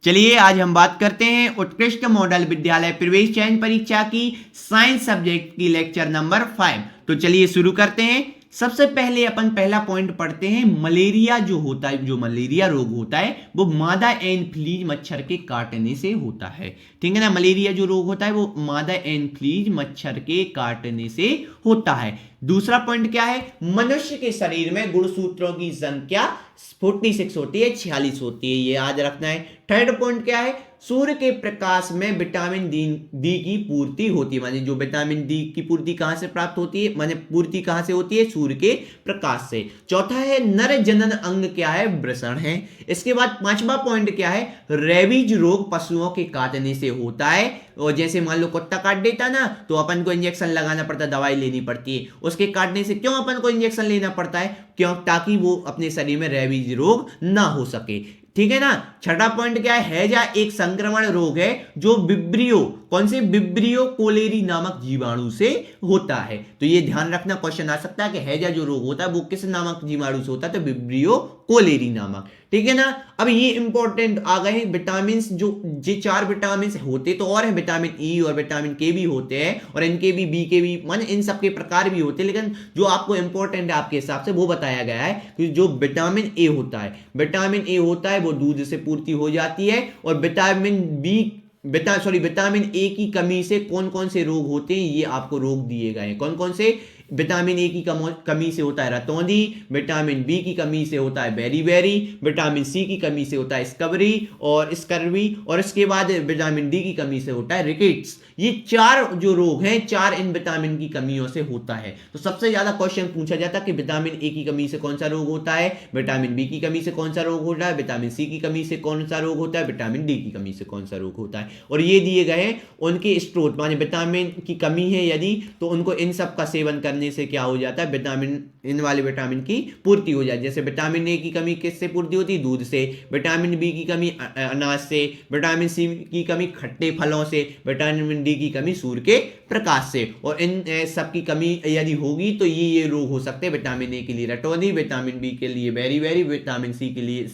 चलिए आज हम बात करते हैं उत्कृष्ट मॉडल विद्यालय प्रवेश चयन परीक्षा की साइंस सब्जेक्ट की लेक्चर नंबर 5। तो चलिए शुरू करते हैं। सबसे पहले अपन पहला पॉइंट पढ़ते हैं। मलेरिया जो होता है, जो मलेरिया रोग होता है वो मादा एनफ्लीज मच्छर के काटने से होता है। ठीक है ना, मलेरिया जो रोग होता है वो मादा एनफ्लीज मच्छर के काटने से होता है। दूसरा पॉइंट क्या है, मनुष्य के शरीर में गुणसूत्रों की संख्या 46 होती है, 46 होती है, ये याद रखना है। थर्ड पॉइंट क्या है, सूर्य के प्रकाश में विटामिन डी की पूर्ति होती है। माने जो विटामिन डी की पूर्ति कहां से प्राप्त होती है, माने पूर्ति कहां से होती है, सूर्य के प्रकाश से। चौथा है नर जनन अंग क्या है, वृषण है। इसके बाद पांचवा पॉइंट क्या है, रेबीज रोग पशुओं के काटने से होता है। और जैसे मान लो कुत्ता काट देता ना तो अपन को इंजेक्शन लगाना पड़ता है, दवाई लेनी पड़ती है। उसके काटने से क्यों अपन को इंजेक्शन लेना पड़ता है, क्यों, ताकि वो अपने शरीर में रेबीज रोग ना हो सके। ठीक है ना। छठा पॉइंट क्या है, हैजा एक संक्रमण रोग है जो विब्रियो, कौन से, विब्रियो कोलेरी नामक जीवाणु से होता है। तो ये ध्यान रखना, क्वेश्चन आ सकता है कि हैजा जो रोग होता है वो किस नामक जीवाणु से होता है, तो विब्रियो कोलेरी नामक। ठीक है ना। अब ये इंपॉर्टेंट आ गए हैं विटामिन, जो ये 4 विटामिन होते तो और है, विटामिन ई और विटामिन के भी होते हैं, और इनके भी, बी के भी, मान इन सब के प्रकार भी होते हैं, लेकिन जो आपको इंपॉर्टेंट है आपके हिसाब से वो बताया गया है कि जो विटामिन ए होता है, विटामिन ए होता है वो दूध से पूर्ति हो जाती है। और विटामिन ए की कमी से कौन कौन से रोग होते हैं, ये आपको रोग दिए गए हैं। कौन कौन से, विटामिन ए की कमी से होता है रतौंधी, विटामिन बी की कमी से होता है बेरीबेरी, विटामिन सी की कमी से होता है स्कर्वी, और इसके बाद विटामिन डी की कमी से होता है रिकेट्स। ये 4 जो रोग हैं, 4 इन विटामिन की कमियों से होता है। तो सबसे ज्यादा क्वेश्चन पूछा जाता है कि विटामिन ए की कमी से कौन सा रोग होता है, विटामिन बी की कमी से कौन सा रोग होता है, विटामिन सी की कमी से कौन सा रोग होता है, विटामिन डी की कमी से कौन सा रोग होता है। और ये दिए गए हैं उनके स्रोत, माने विटामिन की कमी है यदि, तो उनको इन सब का सेवन करने से क्या हो जाता है, विटामिन, इन वाले विटामिन की पूर्ति हो जाती है। जैसे विटामिन ए की कमी किससे पूर्ति होती है, दूध से। विटामिन बी की कमी अनाज से। विटामिन सी की कमी खट्टे फलों से। विटामिन डी की कमी सूर्य के प्रकाश से। और इन सब की कमी यदि होगी तो ये रोग हो सकते हैं। विटामिन ए के लिए रटौंधी, विटामिन बी के लिए बेरीबेरी, विटामिन सी के लिए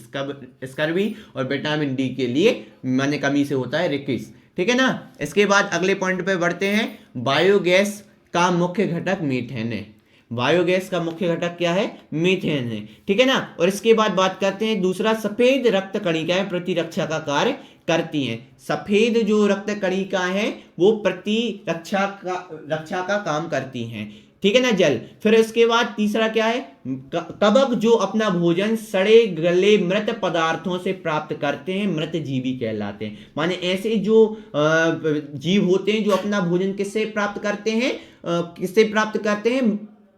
स्कर्वी, और विटामिन डी के लिए माने कमी से होता है रिकेट्स। ठीक है ना। इसके बाद अगले पॉइंट पे बढ़ते हैं। बायोगैस का मुख्य घटक मीथेन है। बायोगैस का मुख्य घटक क्या है, मीथेन है। ठीक है ना। और इसके बाद बात करते हैं दूसरा, सफेद रक्त कणिकाएं प्रतिरक्षा का कार्य करती हैं। सफेद जो रक्त कणिकाएं हैं वो प्रतिरक्षा रक्षा का काम करती हैं। ठीक है ना। जल, फिर इसके बाद तीसरा क्या है, कवक जो अपना भोजन सड़े गले मृत पदार्थों से प्राप्त करते हैं, मृत जीवी कहलाते हैं। माने ऐसे जो जीव होते हैं जो अपना भोजन किससे प्राप्त करते हैं,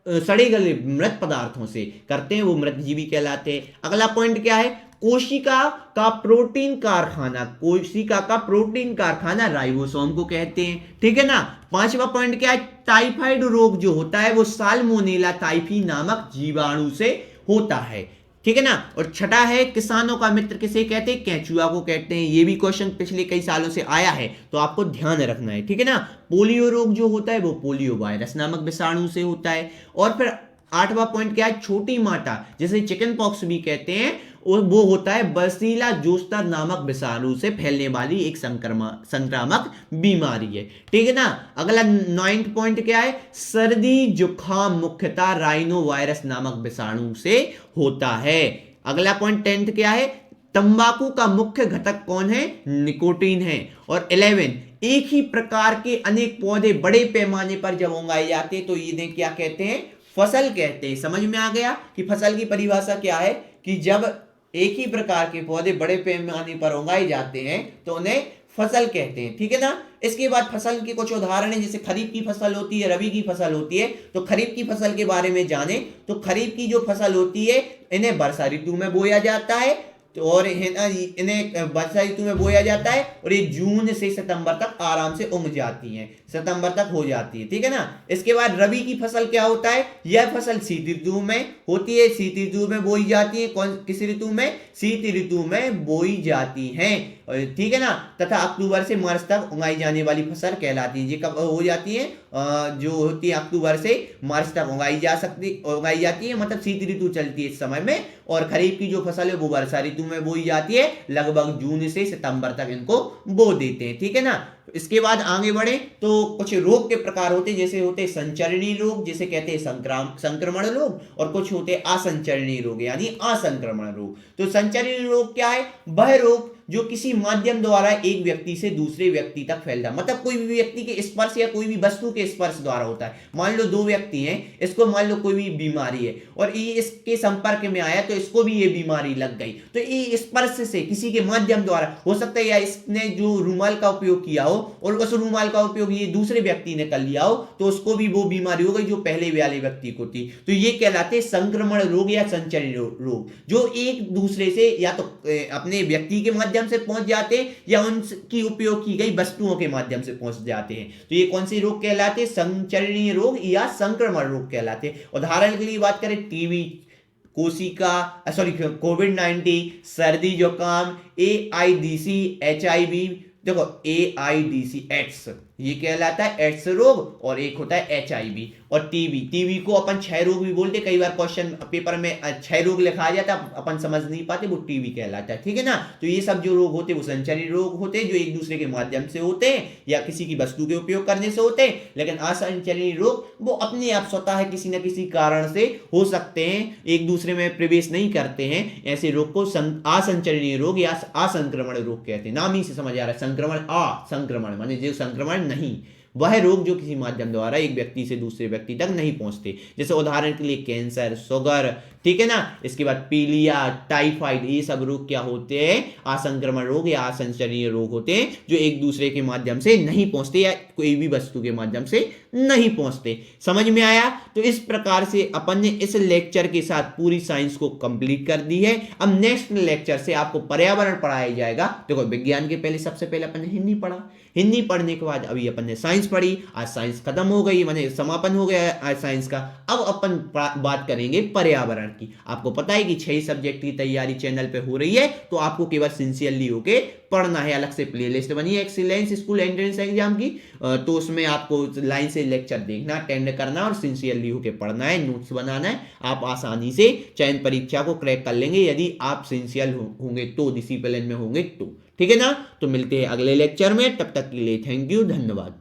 सड़े गले मृत पदार्थों से करते हैं, वो मृत जीवी कहलाते हैं। अगला पॉइंट क्या है, कोशिका का प्रोटीन कारखाना, कोशिका का प्रोटीन कारखाना राइबोसोम को कहते हैं। ठीक है ना। पांचवा पॉइंट क्या है, टाइफाइड रोग जो होता है वो साल्मोनेला टाइफी नामक जीवाणु से होता है। ठीक है ना। और छठा है, किसानों का मित्र किसे कहते हैं, केंचुआ को कहते हैं। ये भी क्वेश्चन पिछले कई सालों से आया है तो आपको ध्यान रखना है। ठीक है ना। पोलियो रोग जो होता है वो पोलियो वायरस नामक विषाणु से होता है। और फिर आठवां पॉइंट क्या है, छोटी माता जिसे चिकन पॉक्स भी कहते हैं, वो होता है बर्सीला जोस्टर नामक विषाणु से फैलने वाली एक संक्रामक बीमारी है। ठीक है ना। अगला 9वां पॉइंट क्या है, सर्दी जुकाम मुख्यतः राइनो वायरस नामक विषाणु से होता है। अगला पॉइंट 10 क्या है, तंबाकू का मुख्य घटक कौन है, निकोटीन है। और 11, एक ही प्रकार के अनेक पौधे बड़े पैमाने पर जब उगाए जाते हैं तो इन्हें क्या कहते हैं, फसल कहते हैं। समझ में आ गया कि फसल की परिभाषा क्या है, कि जब एक ही प्रकार के पौधे बड़े पैमाने पर उगाए जाते हैं तो उन्हें फसल कहते हैं। ठीक है ना। इसके बाद फसल के कुछ उदाहरण हैं, जैसे खरीफ की फसल होती है, रबी की फसल होती है। तो खरीफ की फसल के बारे में जाने तो खरीफ की जो फसल होती है इन्हें वर्षा ऋतु में बोया जाता है, तो और इन्हें वर्षा ऋतु में बोया जाता है, और ये जून से सितंबर तक आराम से उग जाती हैं, सितंबर तक हो जाती है। ठीक है ना। इसके बाद रबी की फसल क्या होता है, यह फसल शीत ऋतु में होती है, शीत ऋतु में बोई जाती है। किस ऋतु में, शीत ऋतु में बोई जाती है। ठीक है ना। तथा अक्टूबर से मार्च तक उगाई जाने वाली फसल कहलाती है। ये कब हो जाती है, जो होती है अक्टूबर से मार्च तक उगाई जाती है, मतलब शीत ऋतु चलती है इस समय में। और खरीफ की जो फसल है वो वर्षा ऋतु ऋतु में बोई जाती है, लगभग जून से सितंबर तक इनको बो देते हैं, ठीक है ना। इसके बाद आगे बढ़े तो कुछ रोग के प्रकार होते हैं, जैसे होते हैं संचरणीय रोग, जिसे कहते हैं संक्रमण रोग, और कुछ होते हैं असंचरणीय रोग यानी असंक्रमण रोग। तो संचरणीय रोग क्या है? वह रोग जो किसी माध्यम द्वारा एक व्यक्ति से दूसरे व्यक्ति तक फैलता है, मतलब कोई भी व्यक्ति के स्पर्श या कोई भी वस्तु के स्पर्श द्वारा होता है। मान लो दो व्यक्ति हैं, इसको मान लो कोई भी बीमारी है और ये इसके संपर्क में आया तो इसको भी ये बीमारी लग गई, तो ये स्पर्श से किसी के माध्यम द्वारा हो सकता है, या इसने जो रूमाल का उपयोग किया हो और उस रूमाल का उपयोग ये दूसरे व्यक्ति ने कर लिया हो तो उसको भी वो बीमारी हो गई जो पहले वाले व्यक्ति को थी। तो ये कहलाते हैं संक्रमण रोग या संचरणीय रोग, जो एक दूसरे से या तो अपने व्यक्ति के माध्यम से पहुंच जाते हैं या उनकी उपयोग की गई वस्तुओं के माध्यम से पहुंच जाते हैं। तो ये कौन से रोग कहलाते हैं? संचरणीय रोग या संक्रमण रोग कहलाते हैं। उदाहरण के लिए बात करें, टीबी, कोशिका कोविड-19, सर्दी जुकाम, एआईडीसी, एचआईवी, देखो एआईडीसी एड्स ये कहलाता है एड्स रोग, और एक होता है एचआईवी। और टीबी को अपन क्षय रोग भी बोलते, कई बार क्वेश्चन पेपर में क्षय रोग लिखा जाता है, अपन समझ नहीं पाते, वो टीबी कहलाता है, ठीक है ना। तो ये सब जो रोग होते हैं वो संचरणीय रोग होते हैं, जो एक दूसरे के माध्यम से होते हैं या किसी की वस्तु के उपयोग करने से होते हैं। लेकिन असंचरणीय रोग वो अपने आप स्वतः किसी न किसी कारण से हो सकते हैं, एक दूसरे में प्रवेश नहीं करते हैं। ऐसे रोग को असंचरणीय रोग या असंक्रमण रोग कहते हैं। नाम ही से समझ आ रहा है, संक्रमण, संक्रमण माने जो संक्रमण नहीं, वह रोग जो किसी माध्यम द्वारा एक व्यक्ति से दूसरे व्यक्ति तक नहीं पहुंचते। जैसे उदाहरण के लिए कैंसर, शुगर, ठीक है ना। इसके बाद पीलिया, टाइफाइड, ये सब रोग क्या होते हैं? असंक्रमण रोग या असंचरणीय रोग होते हैं, जो एक दूसरे के माध्यम से नहीं पहुंचते या कोई भी वस्तु के माध्यम से नहीं पहुंचते। समझ में आया? तो इस प्रकार से अपन ने इस लेक्चर के साथ पूरी साइंस को कंप्लीट कर दी है। अब नेक्स्ट लेक्चर से आपको पर्यावरण पढ़ाया जाएगा। देखो विज्ञान के पहले सबसे पहले अपन ने हिंदी पढ़ा, हिंदी पढ़ने के बाद अभी अपन ने साइंस पढ़ी। आज साइंस खत्म हो गई, माने समापन हो गया आज साइंस का। अब अपन बात करेंगे पर्यावरण की। आपको पता है कि 6 सब्जेक्ट की तैयारी चैनल पे हो रही है, तो आपको केवल सिंसियरली होके पढ़ना है। अलग से प्लेलिस्ट बनी है एक्सीलेंस स्कूल एंट्रेंस एग्जाम की, तो उसमें आपको लाइन से लेक्चर देखना, अटेंड करना और सिंसियरली होके पढ़ना है, नोट्स बनाना है। आप आसानी से चयन परीक्षा को क्रैक कर लेंगे यदि आप सिंसियर होंगे तो, डिसिप्लिन में होंगे तो, ठीक है ना। तो मिलते हैं अगले लेक्चर में, तब तक के लिए थैंक यू, धन्यवाद।